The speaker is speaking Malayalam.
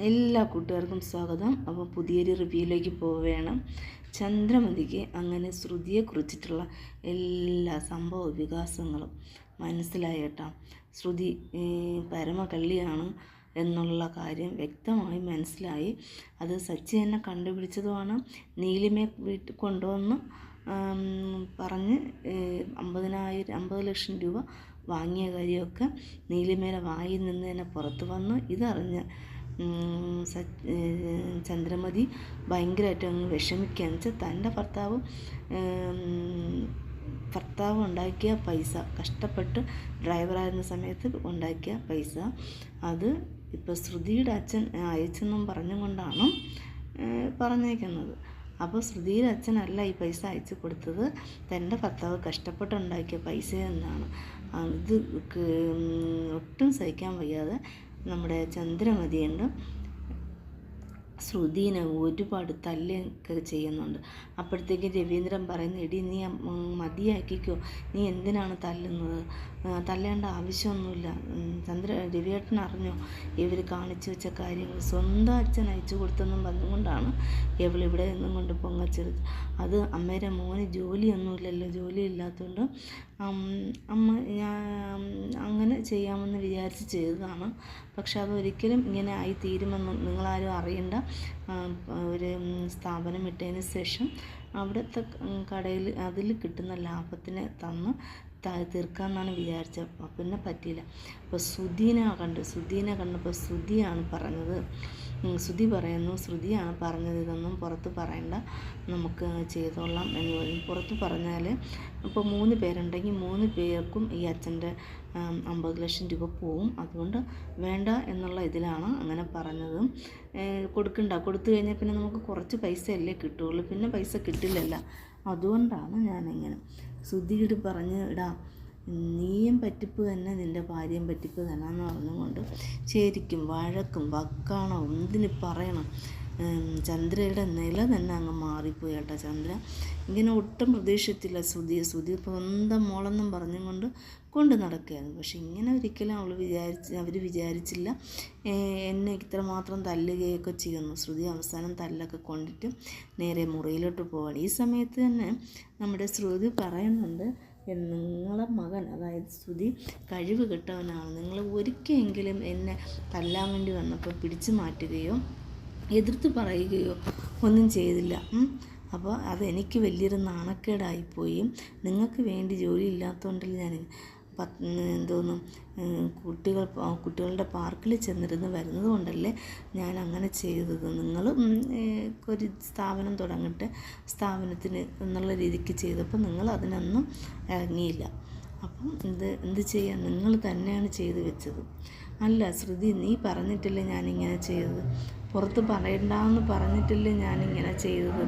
എല്ലാ കൂട്ടുകാർക്കും സ്വാഗതം. അപ്പോൾ പുതിയൊരു റിവ്യൂയിലേക്ക് പോവുകയാണ്. ചന്ദ്രമതിക്ക് അങ്ങനെ ശ്രുതിയെക്കുറിച്ചിട്ടുള്ള എല്ലാ സംഭവ വികാസങ്ങളും മനസ്സിലായി കേട്ടോ. ശ്രുതി പരമകള്ളിയാണ് എന്നുള്ള കാര്യം വ്യക്തമായി മനസ്സിലായി. അത് സച്ചി എന്നെ കണ്ടുപിടിച്ചതുമാണ്. നീലിമയെ വീട്ടിൽ കൊണ്ടുവന്ന് പറഞ്ഞ് 50 ലക്ഷം രൂപ വാങ്ങിയ കാര്യമൊക്കെ നീലിമയുടെ വായിൽ നിന്ന് തന്നെ പുറത്ത് വന്നു. ഇതറിഞ്ഞ് ചന്ദ്രമതി ഭയങ്കരമായിട്ട് അങ്ങ് വിഷമിക്കുകയെന്ന് വെച്ചാൽ തൻ്റെ ഭർത്താവ് ഉണ്ടാക്കിയ പൈസ, കഷ്ടപ്പെട്ട് ഡ്രൈവറായിരുന്ന സമയത്ത് ഉണ്ടാക്കിയ പൈസ, അത് ഇപ്പോൾ ശ്രുതിയുടെ അച്ഛൻ അയച്ചെന്നും പറഞ്ഞുകൊണ്ടാണ് പറഞ്ഞേക്കുന്നത്. അപ്പോൾ ശ്രുതിയുടെ അച്ഛനല്ല ഈ പൈസ അയച്ചു കൊടുത്തത്, തൻ്റെ ഭർത്താവ് കഷ്ടപ്പെട്ടുണ്ടാക്കിയ പൈസ എന്നാണ്. ഇത് ഒട്ടും സഹിക്കാൻ വയ്യാതെ നമ്മുടെ ചന്ദ്രമതിയുണ്ട് ശ്രുതിനെ ഒരുപാട് തല്ലൊക്കെ ചെയ്യുന്നുണ്ട്. അപ്പോഴത്തേക്ക് രവീന്ദ്രൻ പറയുന്നു, എടി നീ മതിയാക്കിക്കോ, നീ എന്തിനാണ് തല്ലുന്നത്, തല്ലേണ്ട ആവശ്യമൊന്നുമില്ല. രവിയേട്ടൻ അറിഞ്ഞോ ഇവർ കാണിച്ചു വെച്ച കാര്യങ്ങൾ, സ്വന്തം അച്ഛൻ അയച്ചു കൊടുത്തെന്നും പറഞ്ഞുകൊണ്ടാണ് ഇവളിവിടെ നിന്നും കൊണ്ട് പൊങ്ങച്ചത്. അത് അമ്മയുടെ മോന് ജോലിയൊന്നുമില്ലല്ലോ, ജോലി ഇല്ലാത്തതുകൊണ്ട് അമ്മ അങ്ങനെ ചെയ്യാമെന്ന് വിചാരിച്ച് ചെയ്തതാണ്. പക്ഷെ അതൊരിക്കലും ഇങ്ങനെ ആയി തീരുമെന്നും നിങ്ങളാരും അറിയണ്ട. ഒരു സ്ഥാപനം ഇട്ടതിന് ശേഷം അവിടുത്തെ കടയിൽ അതിൽ കിട്ടുന്ന ലാഭത്തിന് തന്ന് തീർക്കാമെന്നാണ് വിചാരിച്ചത്. പിന്നെ പറ്റിയില്ല. അപ്പോൾ ശ്രുതിനെ കണ്ടപ്പോൾ ശ്രുതിയാണ് പറഞ്ഞത്, ശ്രുതി പറയുന്നു, ശ്രുതിയാണ് പറഞ്ഞത് ഇതൊന്നും പുറത്ത് പറയണ്ട, നമുക്ക് ചെയ്തോളാം എന്ന് പറയും. പുറത്ത് പറഞ്ഞാൽ ഇപ്പോൾ 3 പേരുണ്ടെങ്കിൽ 3 പേർക്കും ഈ അച്ഛൻ്റെ 50 ലക്ഷം രൂപ പോവും. അതുകൊണ്ട് വേണ്ട എന്നുള്ള ഇതിലാണ് അങ്ങനെ പറഞ്ഞത്. കൊടുത്തു കഴിഞ്ഞാൽ പിന്നെ നമുക്ക് കുറച്ച് പൈസയല്ലേ കിട്ടുകയുള്ളൂ, പിന്നെ പൈസ കിട്ടില്ലല്ലോ. അതുകൊണ്ടാണ് ഞാനിങ്ങനെ ശ്രുതിയോട് പറഞ്ഞ് ഇടാം, നീയും പറ്റിപ്പ് തന്നെ, നിൻ്റെ ഭാര്യയും പറ്റിപ്പ് തന്നെ എന്ന് പറഞ്ഞുകൊണ്ട് ശരിക്കും വഴക്കും വക്കാണോ എന്തിന് പറയണം. ചന്ദ്രയുടെ നില തന്നെ അങ്ങ് മാറിപ്പോയി കേട്ടോ. ചന്ദ്ര ഇങ്ങനെ ഒട്ടും പ്രതീക്ഷിച്ചില്ല ശ്രുതി സ്വന്തം മോളെന്നും പറഞ്ഞും കൊണ്ട് നടക്കുകയായിരുന്നു. പക്ഷെ ഇങ്ങനെ ഒരിക്കലും അവർ വിചാരിച്ചില്ല എന്നെ ഇത്രമാത്രം തല്ലുകയൊക്കെ ചെയ്യുന്നു. ശ്രുതി അവസാനം തല്ലൊക്കെ കൊണ്ടിട്ട് നേരെ മുറിയിലോട്ട് പോവാണ്. ഈ സമയത്ത് തന്നെ നമ്മുടെ ശ്രുതി പറയുന്നുണ്ട്, നിങ്ങളെ മകൻ, അതായത് ശ്രുതി കഴിവ് കെട്ടവനാണ്. നിങ്ങൾ ഒരിക്കലെങ്കിലും എന്നെ തല്ലാൻ വേണ്ടി വന്നപ്പോൾ പിടിച്ചു മാറ്റുകയോ എതിർത്ത് പറയുകയോ ഒന്നും ചെയ്തില്ല. അപ്പോൾ അതെനിക്ക് വലിയൊരു നാണക്കേടായിപ്പോയി. നിങ്ങൾക്ക് വേണ്ടി ജോലി ഇല്ലാത്തതുകൊണ്ടല്ല ഞാൻ എന്തോന്നും കുട്ടികളുടെ പാർക്കിൽ ചെന്നിരുന്ന് വരുന്നത് കൊണ്ടല്ലേ ഞാൻ അങ്ങനെ ചെയ്തത്. നിങ്ങൾ ഒരു സ്ഥാപനം തുടങ്ങട്ടെ, സ്ഥാപനത്തിന് എന്നുള്ള രീതിക്ക് ചെയ്തപ്പോൾ നിങ്ങൾ അതിനൊന്നും ഇറങ്ങിയില്ല. അപ്പം എന്ത് ചെയ്യാൻ, നിങ്ങൾ തന്നെയാണ് ചെയ്ത് വെച്ചത്. അല്ല ശ്രുതി, നീ പറഞ്ഞിട്ടില്ലേ ഞാനിങ്ങനെ ചെയ്തത്, പുറത്ത് പറയണ്ടെന്ന് പറഞ്ഞിട്ടില്ലേ ഞാനിങ്ങനെ ചെയ്തത്.